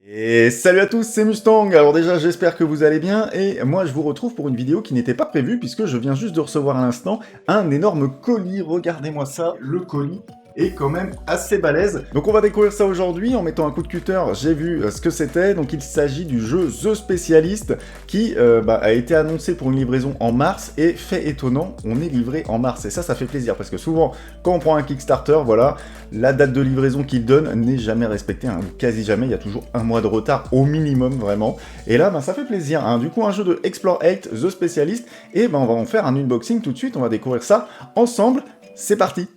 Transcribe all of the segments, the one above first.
Et salut à tous, c'est Mustang. Alors déjà, j'espère que vous allez bien, et moi je vous retrouve pour une vidéo qui n'était pas prévue, puisque je viens juste de recevoir à l'instant un énorme colis. Regardez-moi ça, le colis est quand même assez balèze. Donc on va découvrir ça aujourd'hui en mettant un coup de cutter. J'ai vu ce que c'était, donc il s'agit du jeu The Specialist, qui a été annoncé pour une livraison en mars, et fait étonnant, on est livré en mars, et ça fait plaisir, parce que souvent, quand on prend un Kickstarter, voilà, la date de livraison qu'il donne n'est jamais respectée, hein, quasi jamais, il y a toujours un mois de retard au minimum, vraiment. Et là, ça fait plaisir, hein. Du coup, un jeu de Explore 8, The Specialist, et on va en faire un unboxing tout de suite, on va découvrir ça ensemble. C'est parti!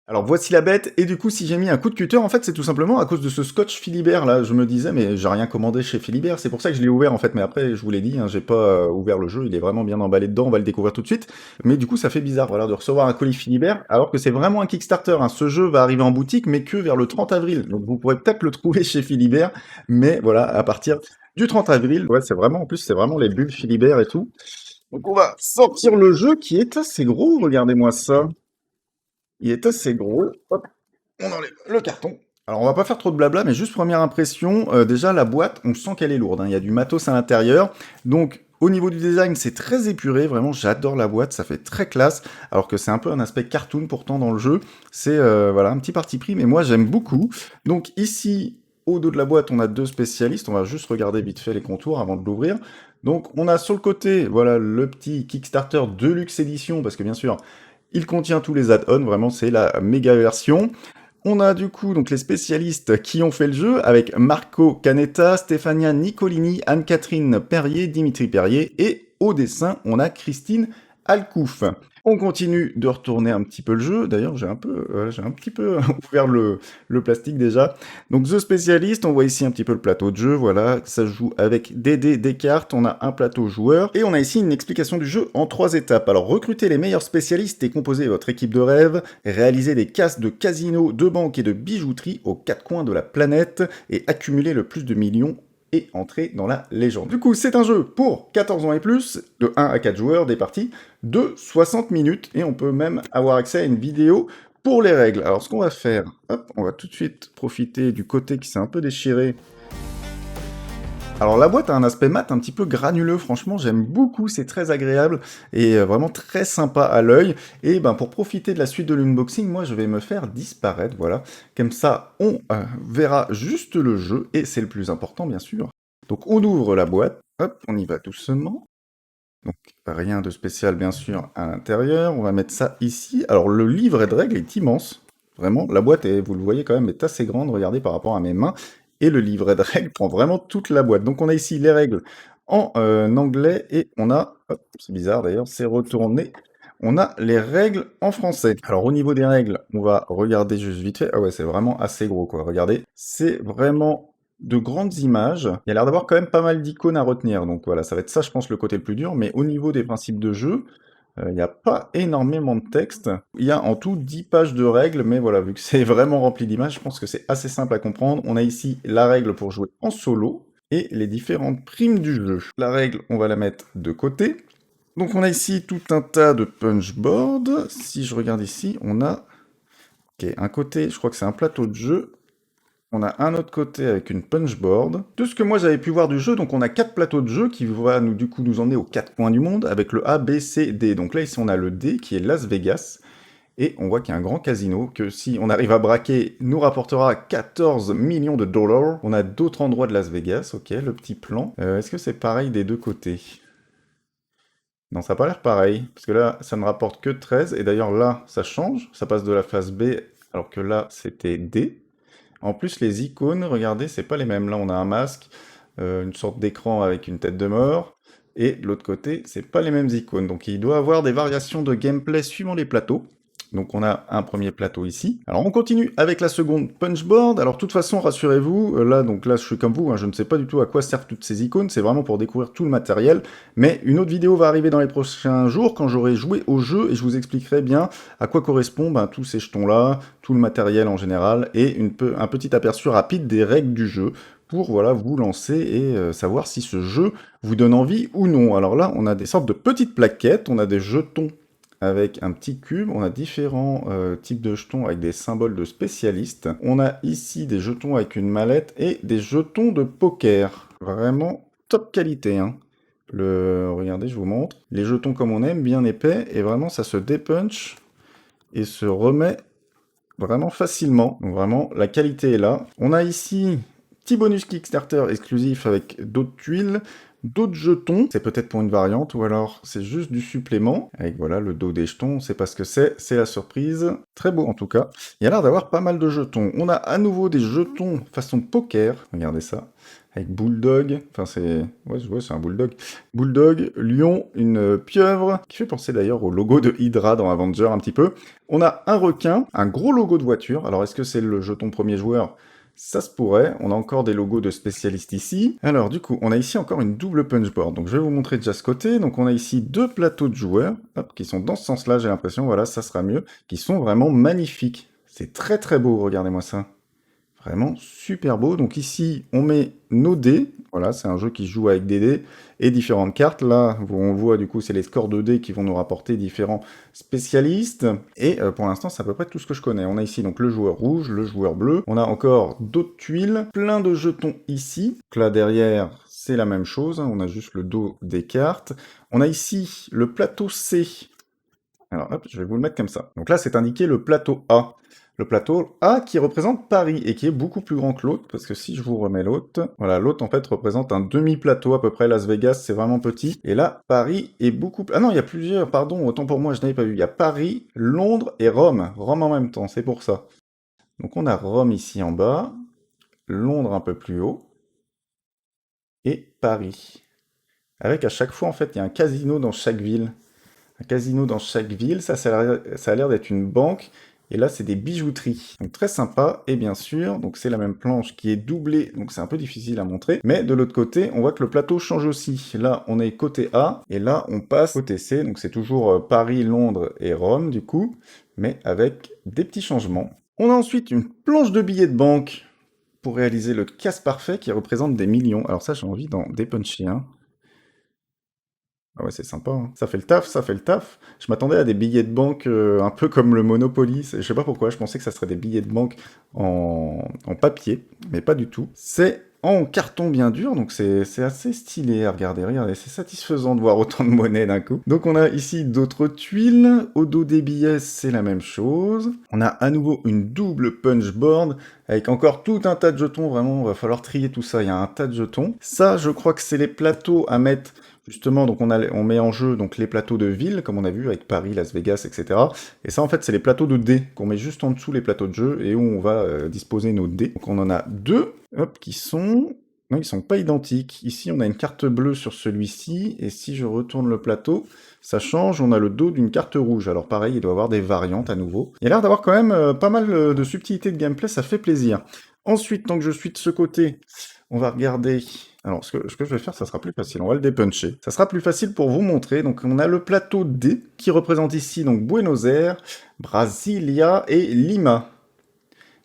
Alors voici la bête, et du coup si j'ai mis un coup de cutter, en fait c'est tout simplement à cause de ce scotch Philibert là, je me disais mais j'ai rien commandé chez Philibert, c'est pour ça que je l'ai ouvert en fait, mais après je vous l'ai dit, hein, j'ai pas ouvert le jeu, il est vraiment bien emballé dedans, on va le découvrir tout de suite, mais du coup ça fait bizarre voilà, de recevoir un colis Philibert, alors que c'est vraiment un Kickstarter, hein. Ce jeu va arriver en boutique, mais que vers le 30 avril, donc vous pourrez peut-être le trouver chez Philibert, mais voilà, à partir du 30 avril, ouais c'est vraiment, en plus c'est vraiment les bulles Philibert et tout. Donc on va sortir le jeu qui est assez gros, regardez-moi ça. Il est assez gros. Hop, on enlève le carton. Alors on va pas faire trop de blabla, mais juste première impression, déjà la boîte, on sent qu'elle est lourde, hein. Il y a du matos à l'intérieur, donc au niveau du design c'est très épuré, vraiment j'adore la boîte, ça fait très classe, alors que c'est un peu un aspect cartoon pourtant dans le jeu, c'est voilà, un petit parti pris, mais moi j'aime beaucoup. Donc ici, au dos de la boîte, on a deux spécialistes, on va juste regarder vite fait les contours avant de l'ouvrir. Donc on a sur le côté, voilà, le petit Kickstarter Deluxe Edition, parce que bien sûr, il contient tous les add-ons, vraiment c'est la méga version. On a du coup donc les spécialistes qui ont fait le jeu avec Marco Canetta, Stefania Nicolini, Anne-Catherine Perrier, Dimitri Perrier, et au dessin on a Christine Alcouf. On continue de retourner un petit peu le jeu. D'ailleurs, j'ai un petit peu ouvert le plastique déjà. Donc, The Specialist, on voit ici un petit peu le plateau de jeu. Voilà, ça se joue avec des dés, des cartes. On a un plateau joueur. Et on a ici une explication du jeu en 3 étapes. Alors, recrutez les meilleurs spécialistes et composez votre équipe de rêve. Réalisez des casses de casino, de banque et de bijouterie aux 4 coins de la planète. Et accumulez le plus de millions et entrer dans la légende. Du coup, c'est un jeu pour 14 ans et plus, de 1 à 4 joueurs, des parties de 60 minutes, et on peut même avoir accès à une vidéo pour les règles. Alors, ce qu'on va faire, hop, on va tout de suite profiter du côté qui s'est un peu déchiré. Alors la boîte a un aspect mat un petit peu granuleux, franchement j'aime beaucoup, c'est très agréable et vraiment très sympa à l'œil. Et pour profiter de la suite de l'unboxing, moi je vais me faire disparaître, voilà. Comme ça on verra juste le jeu et c'est le plus important bien sûr. Donc on ouvre la boîte, hop, on y va doucement. Donc rien de spécial bien sûr à l'intérieur, on va mettre ça ici. Alors le livret de règles est immense, vraiment, la boîte est, vous le voyez quand même, est assez grande, regardez par rapport à mes mains. Et le livret de règles prend vraiment toute la boîte. Donc on a ici les règles en anglais et on a, hop, c'est bizarre d'ailleurs, c'est retourné, on a les règles en français. Alors au niveau des règles, on va regarder juste vite fait. Ah ouais, c'est vraiment assez gros quoi, regardez. C'est vraiment de grandes images. Il y a l'air d'avoir quand même pas mal d'icônes à retenir. Donc voilà, ça va être ça je pense le côté le plus dur. Mais au niveau des principes de jeu, il n'y a pas énormément de texte. Il y a en tout 10 pages de règles, mais voilà, vu que c'est vraiment rempli d'images, je pense que c'est assez simple à comprendre. On a ici la règle pour jouer en solo et les différentes primes du jeu. La règle, on va la mettre de côté. Donc on a ici tout un tas de punchboards. Si je regarde ici, on a un côté, je crois que c'est un plateau de jeu. On a un autre côté avec une punchboard. De ce que moi j'avais pu voir du jeu, donc on a 4 plateaux de jeu qui vont nous, du coup nous emmener aux 4 coins du monde avec le A, B, C, D. Donc là ici on a le D qui est Las Vegas. Et on voit qu'il y a un grand casino que si on arrive à braquer nous rapportera 14 millions de dollars. On a d'autres endroits de Las Vegas, ok, le petit plan. Est-ce que c'est pareil des deux côtés? Non, ça n'a pas l'air pareil, parce que là, ça ne rapporte que 13, et d'ailleurs là, ça change, ça passe de la phase B, alors que là, c'était D. En plus, les icônes, regardez, c'est pas les mêmes. Là, on a un masque, une sorte d'écran avec une tête de mort, et de l'autre côté, c'est pas les mêmes icônes. Donc, il doit y avoir des variations de gameplay suivant les plateaux. Donc, on a un premier plateau ici. Alors, on continue avec la seconde punchboard. Alors, de toute façon, rassurez-vous, là, je suis comme vous, hein, je ne sais pas du tout à quoi servent toutes ces icônes. C'est vraiment pour découvrir tout le matériel. Mais une autre vidéo va arriver dans les prochains jours quand j'aurai joué au jeu et je vous expliquerai bien à quoi correspondent tous ces jetons-là, tout le matériel en général et un petit aperçu rapide des règles du jeu pour voilà, vous lancer et savoir si ce jeu vous donne envie ou non. Alors là, on a des sortes de petites plaquettes, on a des jetons avec un petit cube, on a différents types de jetons avec des symboles de spécialistes. On a ici des jetons avec une mallette et des jetons de poker. Vraiment top qualité, hein. Regardez, je vous montre. Les jetons comme on aime, bien épais, et vraiment ça se dépunch et se remet vraiment facilement. Donc vraiment, la qualité est là. On a ici petit bonus Kickstarter exclusif avec d'autres tuiles, d'autres jetons. C'est peut-être pour une variante, ou alors c'est juste du supplément. Avec voilà le dos des jetons, on sait pas ce que c'est la surprise. Très beau en tout cas. Il y a l'air d'avoir pas mal de jetons. On a à nouveau des jetons façon poker. Regardez ça. Avec Bulldog, enfin c'est un Bulldog. Bulldog, lion, une pieuvre, qui fait penser d'ailleurs au logo de Hydra dans Avenger un petit peu. On a un requin, un gros logo de voiture. Alors est-ce que c'est le jeton premier joueur? Ça se pourrait. On a encore des logos de spécialistes ici. Alors du coup, on a ici encore une double punchboard. Donc je vais vous montrer déjà ce côté. Donc on a ici deux plateaux de joueurs, hop, qui sont dans ce sens-là, j'ai l'impression, voilà, ça sera mieux, qui sont vraiment magnifiques. C'est très très beau, regardez-moi ça. Vraiment super beau. Donc ici, on met nos dés. Voilà, c'est un jeu qui se joue avec des dés et différentes cartes. Là, on le voit, du coup, c'est les scores de dés qui vont nous rapporter différents spécialistes. Et pour l'instant, c'est à peu près tout ce que je connais. On a ici donc le joueur rouge, le joueur bleu. On a encore d'autres tuiles, plein de jetons ici. Donc là, derrière, c'est la même chose. On a juste le dos des cartes. On a ici le plateau C. Alors hop, je vais vous le mettre comme ça. Donc là, c'est indiqué le plateau A. Le plateau A qui représente Paris et qui est beaucoup plus grand que l'autre, parce que si je vous remets l'autre, voilà, l'autre en fait représente un demi-plateau à peu près. Las Vegas, c'est vraiment petit. Et là, Paris est beaucoup... Ah non, il y a plusieurs, pardon, autant pour moi, je n'avais pas vu. Il y a Paris, Londres et Rome. Rome en même temps, c'est pour ça. Donc on a Rome ici en bas, Londres un peu plus haut, et Paris. Avec à chaque fois, en fait, il y a un casino dans chaque ville. Un casino dans chaque ville, ça a l'air d'être une banque, et là c'est des bijouteries. Donc très sympa, et bien sûr, donc c'est la même planche qui est doublée, donc c'est un peu difficile à montrer, mais de l'autre côté, on voit que le plateau change aussi. Là on est côté A, et là on passe côté C, donc c'est toujours Paris, Londres et Rome du coup, mais avec des petits changements. On a ensuite une planche de billets de banque pour réaliser le casse parfait qui représente des millions. Alors ça j'ai envie d'en dépuncher un. Ah ouais, c'est sympa, hein. Ça fait le taf, ça fait le taf. Je m'attendais à des billets de banque un peu comme le Monopoly. Je sais pas pourquoi, je pensais que ça serait des billets de banque en papier, mais pas du tout. C'est en carton bien dur, donc c'est assez stylé à regarder. Regardez, c'est satisfaisant de voir autant de monnaie d'un coup. Donc on a ici d'autres tuiles. Au dos des billets, c'est la même chose. On a à nouveau une double punchboard avec encore tout un tas de jetons. Vraiment, va falloir trier tout ça. Il y a un tas de jetons. Ça, je crois que c'est les plateaux à mettre. Justement, donc on met en jeu donc les plateaux de ville, comme on a vu avec Paris, Las Vegas, etc. Et ça, en fait, c'est les plateaux de dés qu'on met juste en dessous les plateaux de jeu et où on va disposer nos dés. Donc on en a deux, hop, qui sont... Non, ils sont pas identiques. Ici, on a une carte bleue sur celui-ci, et si je retourne le plateau, ça change, on a le dos d'une carte rouge. Alors pareil, il doit y avoir des variantes à nouveau. Il y a l'air d'avoir quand même pas mal de subtilité de gameplay, ça fait plaisir. Ensuite, tant que je suis de ce côté, on va regarder... Alors, ce que je vais faire, ça sera plus facile. On va le dépuncher. Ça sera plus facile pour vous montrer. Donc, on a le plateau D qui représente ici donc Buenos Aires, Brasilia et Lima.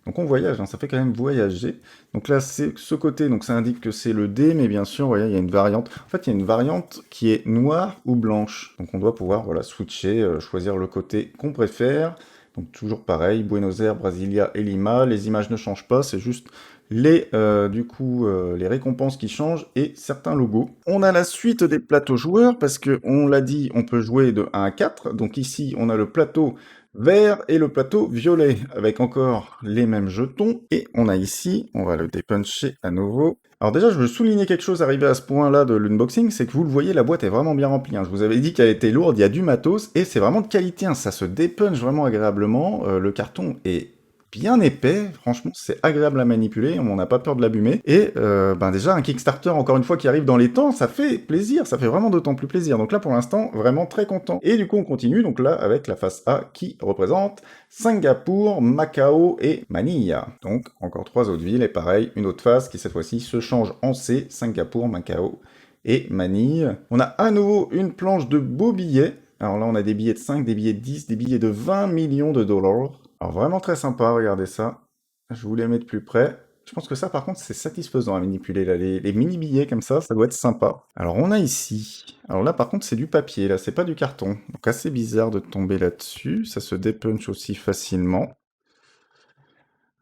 Donc, on voyage, hein, ça fait quand même voyager. Donc là, c'est ce côté, donc ça indique que c'est le D, mais bien sûr, vous voyez, il y a une variante. En fait, il y a une variante qui est noire ou blanche. Donc, on doit pouvoir voilà, switcher, choisir le côté qu'on préfère. Donc toujours pareil, Buenos Aires, Brasilia et Lima, les images ne changent pas, c'est juste les récompenses qui changent et certains logos. On a la suite des plateaux joueurs parce que on l'a dit, on peut jouer de 1 à 4. Donc ici, on a le plateau vert et le plateau violet avec encore les mêmes jetons. Et on a ici, on va le dépuncher à nouveau. Alors déjà, je veux souligner quelque chose arrivé à ce point-là de l'unboxing, c'est que vous le voyez, la boîte est vraiment bien remplie, hein. Je vous avais dit qu'elle était lourde, il y a du matos, et c'est vraiment de qualité, hein. Ça se dépunche vraiment agréablement. Le carton est bien épais, franchement c'est agréable à manipuler, on n'a pas peur de l'abîmer, et ben déjà un Kickstarter encore une fois qui arrive dans les temps, ça fait plaisir, ça fait vraiment d'autant plus plaisir, donc là pour l'instant vraiment très content. Et du coup on continue donc là avec la face A qui représente Singapour, Macao et Manille. Donc encore 3 autres villes, et pareil, une autre face qui cette fois-ci se change en C, Singapour, Macao et Manille. On a à nouveau une planche de beaux billets. Alors là, on a des billets de 5, des billets de 10, des billets de 20 millions de dollars. Alors vraiment très sympa, regardez ça. Je vous les mets de plus près. Je pense que ça, par contre, c'est satisfaisant à manipuler, là. Les mini billets comme ça doit être sympa. Alors, on a ici... Alors là, par contre, c'est du papier, là, c'est pas du carton. Donc, assez bizarre de tomber là-dessus. Ça se dépunch aussi facilement.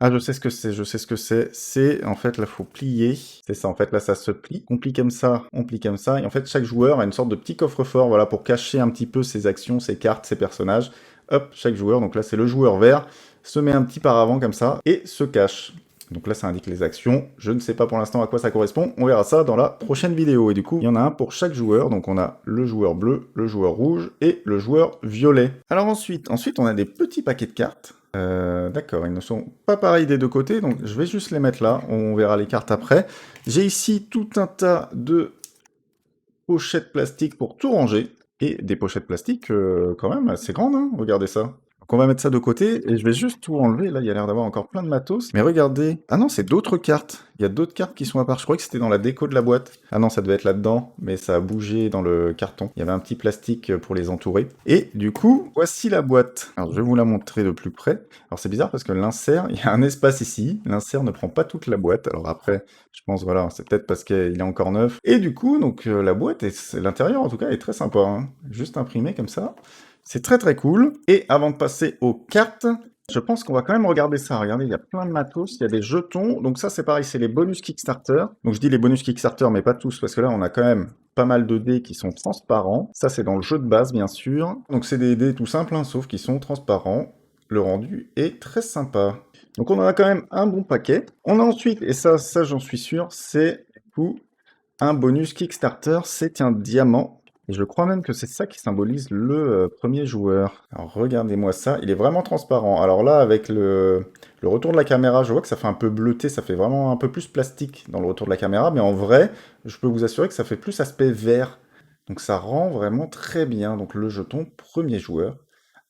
Ah, je sais ce que c'est, je sais ce que c'est. C'est, en fait, là, faut plier. C'est ça, en fait, là, ça se plie. On plie comme ça, on plie comme ça. Et en fait, chaque joueur a une sorte de petit coffre-fort, voilà, pour cacher un petit peu ses actions, ses cartes, ses personnages. Hop, chaque joueur, donc là, c'est le joueur vert, se met un petit paravent comme ça, et se cache. Donc là, ça indique les actions. Je ne sais pas pour l'instant à quoi ça correspond. On verra ça dans la prochaine vidéo. Et du coup, il y en a un pour chaque joueur. Donc on a le joueur bleu, le joueur rouge et le joueur violet. Alors ensuite, on a des petits paquets de cartes. D'accord, ils ne sont pas pareils des deux côtés, donc je vais juste les mettre là, on verra les cartes après. J'ai ici tout un tas de pochettes plastiques pour tout ranger, et des pochettes plastiques quand même assez grandes, hein, regardez ça. Donc on va mettre ça de côté, et je vais juste tout enlever, là il y a l'air d'avoir encore plein de matos. Mais regardez, ah non, c'est d'autres cartes, il y a d'autres cartes qui sont à part, je croyais que c'était dans la déco de la boîte. Ah non, ça devait être là-dedans, mais ça a bougé dans le carton. Il y avait un petit plastique pour les entourer. Et du coup, voici la boîte. Alors je vais vous la montrer de plus près. Alors c'est bizarre parce que l'insert, il y a un espace ici, l'insert ne prend pas toute la boîte. Alors après, je pense, voilà, c'est peut-être parce qu'il est encore neuf. Et du coup, donc la boîte, l'intérieur en tout cas, est très sympa, hein. Juste imprimé comme ça. C'est très très cool. Et avant de passer aux cartes, je pense qu'on va quand même regarder ça. Regardez, il y a plein de matos, il y a des jetons. Donc ça, c'est pareil, c'est les bonus Kickstarter. Donc je dis les bonus Kickstarter, mais pas tous, parce que là, on a quand même pas mal de dés qui sont transparents. Ça, c'est dans le jeu de base, bien sûr. Donc c'est des dés tout simples, hein, sauf qu'ils sont transparents. Le rendu est très sympa. Donc on en a quand même un bon paquet. On a ensuite, et ça j'en suis sûr, c'est du coup un bonus Kickstarter, c'est un diamant. Et je crois même que c'est ça qui symbolise le premier joueur. Alors regardez-moi ça, il est vraiment transparent. Alors là, avec le retour de la caméra, je vois que ça fait un peu bleuté, ça fait vraiment un peu plus plastique dans le retour de la caméra, mais en vrai, je peux vous assurer que ça fait plus aspect vert. Donc ça rend vraiment très bien. Donc le jeton premier joueur,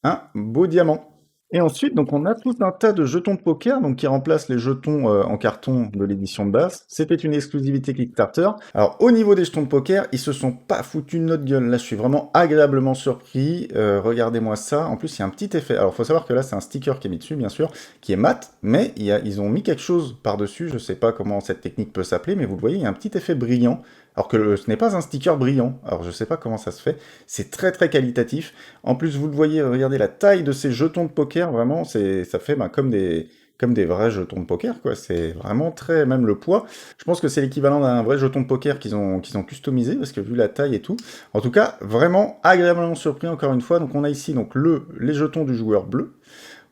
un beau diamant. Et ensuite, donc on a tout un tas de jetons de poker donc qui remplacent les jetons en carton de l'édition de base. C'était une exclusivité Kickstarter. Alors au niveau des jetons de poker, ils se sont pas foutus de notre gueule. Là, je suis vraiment agréablement surpris. Regardez-moi ça. En plus, il y a un petit effet. Alors, faut savoir que là, c'est un sticker qui est mis dessus, bien sûr, qui est mat, mais ils ont mis quelque chose par-dessus. Je sais pas comment cette technique peut s'appeler, mais vous le voyez, il y a un petit effet brillant. Alors que ce n'est pas un sticker brillant. Alors je sais pas comment ça se fait. C'est très très qualitatif. En plus, vous le voyez, regardez la taille de ces jetons de poker, vraiment, ça fait comme des vrais jetons de poker, quoi. C'est vraiment très, même le poids. Je pense que c'est l'équivalent d'un vrai jeton de poker qu'ils ont customisé, parce que vu la taille et tout. En tout cas, vraiment agréablement surpris encore une fois. Donc on a ici donc les jetons du joueur bleu.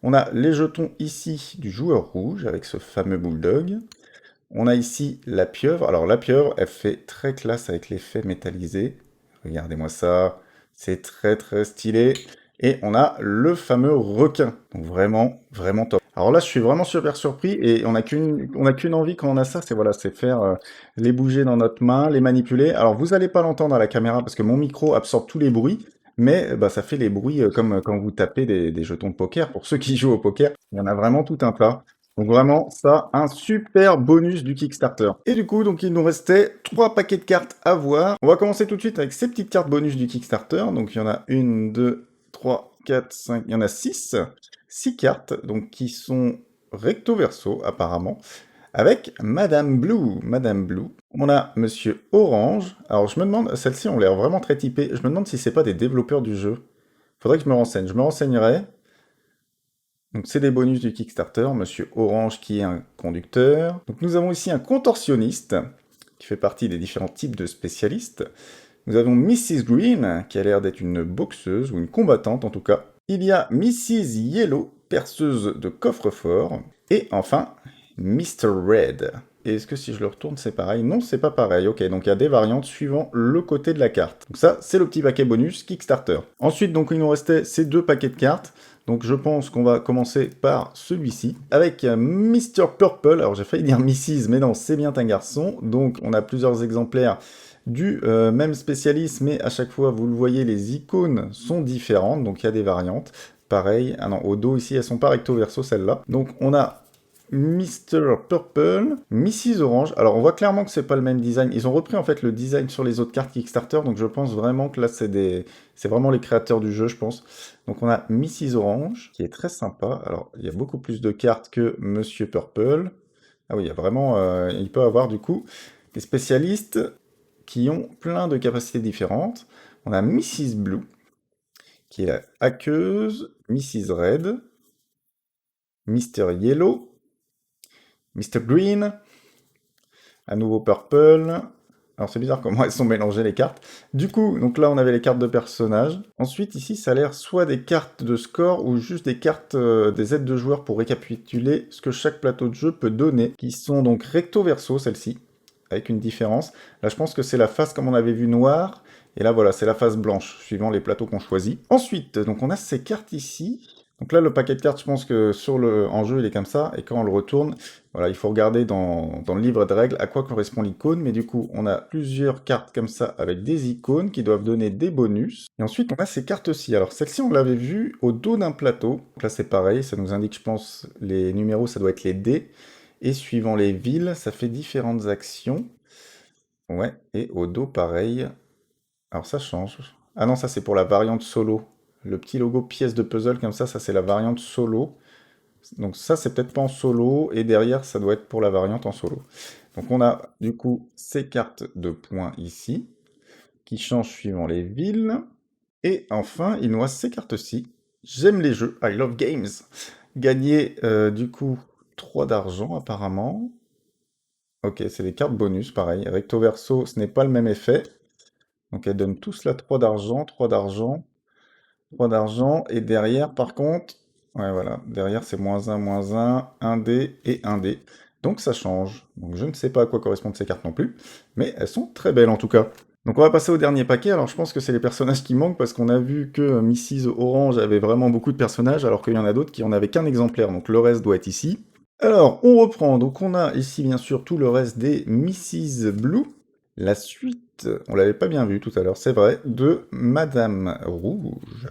On a les jetons ici du joueur rouge, avec ce fameux bulldog. On a ici la pieuvre. Alors la pieuvre, elle fait très classe avec l'effet métallisé. Regardez-moi ça. C'est très très stylé. Et on a le fameux requin. Donc vraiment, vraiment top. Alors là, je suis vraiment super surpris et on a qu'une envie quand on a ça, c'est faire les bouger dans notre main, les manipuler. Alors vous allez pas l'entendre à la caméra parce que mon micro absorbe tous les bruits, mais bah, ça fait les bruits comme quand vous tapez des jetons de poker. Pour ceux qui jouent au poker, il y en a vraiment tout un tas. Donc vraiment, ça, un super bonus du Kickstarter. Et du coup, donc il nous restait 3 paquets de cartes à voir. On va commencer tout de suite avec ces petites cartes bonus du Kickstarter. Donc il y en a 1, 2, 3, 4, 5, il y en a 6. 6 cartes, donc qui sont recto verso apparemment, avec Madame Blue. Madame Blue. On a Monsieur Orange. Alors je me demande, celles-ci ont l'air vraiment très typées. Je me demande si c'est pas des développeurs du jeu. Faudrait que je me renseigne. Je me renseignerai. Donc c'est des bonus du Kickstarter, Monsieur Orange qui est un conducteur. Donc nous avons ici un contorsionniste, qui fait partie des différents types de spécialistes. Nous avons Mrs. Green, qui a l'air d'être une boxeuse, ou une combattante en tout cas. Il y a Mrs. Yellow, perceuse de coffre-fort. Et enfin, Mr. Red. Et est-ce que si je le retourne, c'est pareil? Non, c'est pas pareil. Ok, donc il y a des variantes suivant le côté de la carte. Donc ça, c'est le petit paquet bonus Kickstarter. Ensuite, donc il nous restait ces 2 paquets de cartes. Donc je pense qu'on va commencer par celui-ci, avec Mr. Purple. Alors j'ai failli dire Mrs, mais non, c'est bien un garçon. Donc on a plusieurs exemplaires du même spécialiste, mais à chaque fois, vous le voyez, les icônes sont différentes, donc il y a des variantes. Pareil, ah non, au dos ici, elles sont pas recto verso celles-là. Donc on a Mr. Purple, Mrs. Orange. Alors on voit clairement que c'est pas le même design. Ils ont repris en fait le design sur les autres cartes Kickstarter, donc je pense vraiment que là c'est vraiment les créateurs du jeu, je pense. Donc on a Mrs. Orange, qui est très sympa. Alors il y a beaucoup plus de cartes que Monsieur Purple. Ah oui, il y a vraiment, il peut avoir du coup des spécialistes qui ont plein de capacités différentes. On a Mrs. Blue, qui est la hackeuse, Mrs. Red, Mr. Yellow, Mr. Green, à nouveau Purple. Alors c'est bizarre comment elles sont mélangées les cartes. Du coup, donc là on avait les cartes de personnages. Ensuite ici ça a l'air soit des cartes de score ou juste des cartes des aides de joueurs pour récapituler ce que chaque plateau de jeu peut donner, qui sont donc recto verso celle-ci, avec une différence. Là je pense que c'est la face comme on avait vu noire, et là voilà c'est la face blanche, suivant les plateaux qu'on choisit. Ensuite, donc on a ces cartes ici. Donc là le paquet de cartes, je pense que en jeu il est comme ça, et quand on le retourne, voilà, il faut regarder dans le livre de règles à quoi correspond l'icône, mais du coup, on a plusieurs cartes comme ça avec des icônes qui doivent donner des bonus. Et ensuite, on a ces cartes-ci. Alors, celle-ci, on l'avait vue au dos d'un plateau. Donc là, c'est pareil, ça nous indique, je pense, les numéros, ça doit être les dés. Et suivant les villes, ça fait différentes actions. Ouais, et au dos, pareil. Alors, ça change. Ah non, ça, c'est pour la variante solo. Le petit logo pièce de puzzle comme ça c'est la variante solo. Donc ça, c'est peut-être pas en solo, et derrière, ça doit être pour la variante en solo. Donc on a du coup ces cartes de points ici, qui changent suivant les villes. Et enfin, il nous reste ces cartes-ci. J'aime les jeux, I love games. Gagner du coup 3 d'argent apparemment. Ok, c'est des cartes bonus, pareil. Recto verso, ce n'est pas le même effet. Donc elles donnent tous là 3 d'argent, 3 d'argent. 3 d'argent, et derrière, par contre, ouais, voilà, derrière c'est -1, un dé et un dé. Donc ça change. Donc je ne sais pas à quoi correspondent ces cartes non plus, mais elles sont très belles en tout cas. Donc on va passer au dernier paquet. Alors je pense que c'est les personnages qui manquent parce qu'on a vu que Mrs. Orange avait vraiment beaucoup de personnages, alors qu'il y en a d'autres qui en avaient qu'un exemplaire. Donc le reste doit être ici. Alors on reprend. Donc on a ici bien sûr tout le reste des Mrs. Blue. La suite, on l'avait pas bien vu tout à l'heure, c'est vrai, de Madame Rouge.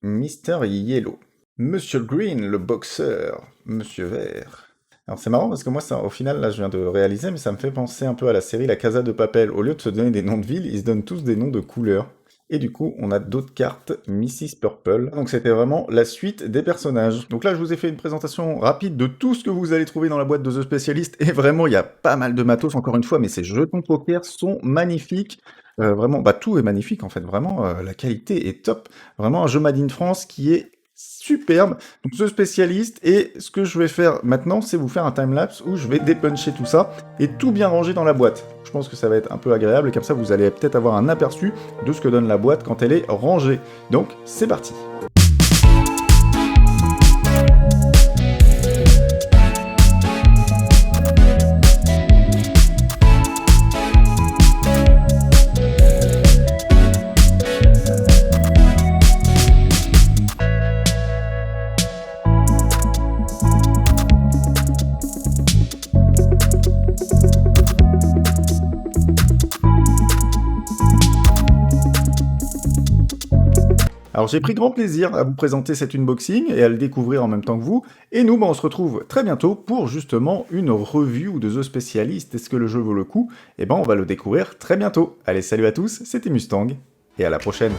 Mister Yellow. Monsieur Green, le boxeur. Monsieur Vert. Alors c'est marrant parce que moi, ça, au final, là je viens de réaliser, mais ça me fait penser un peu à la série La Casa de Papel. Au lieu de se donner des noms de villes, ils se donnent tous des noms de couleurs. Et du coup, on a d'autres cartes, Mrs. Purple. Donc c'était vraiment la suite des personnages. Donc là, je vous ai fait une présentation rapide de tout ce que vous allez trouver dans la boîte de The Specialist. Et vraiment, il y a pas mal de matos, encore une fois, mais ces jetons poker sont magnifiques. Vraiment, bah tout est magnifique en fait. Vraiment, la qualité est top. Vraiment un jeu Made in France qui est superbe. Donc The Specialist, et ce que je vais faire maintenant, c'est vous faire un timelapse où je vais dépuncher tout ça et tout bien ranger dans la boîte. Je pense que ça va être un peu agréable et comme ça vous allez peut-être avoir un aperçu de ce que donne la boîte quand elle est rangée. Donc c'est parti. Alors j'ai pris grand plaisir à vous présenter cet unboxing et à le découvrir en même temps que vous. Et nous, bah, on se retrouve très bientôt pour justement une review de The Specialist. Est-ce que le jeu vaut le coup? Eh ben on va le découvrir très bientôt. Allez, salut à tous, c'était Mustang, et à la prochaine.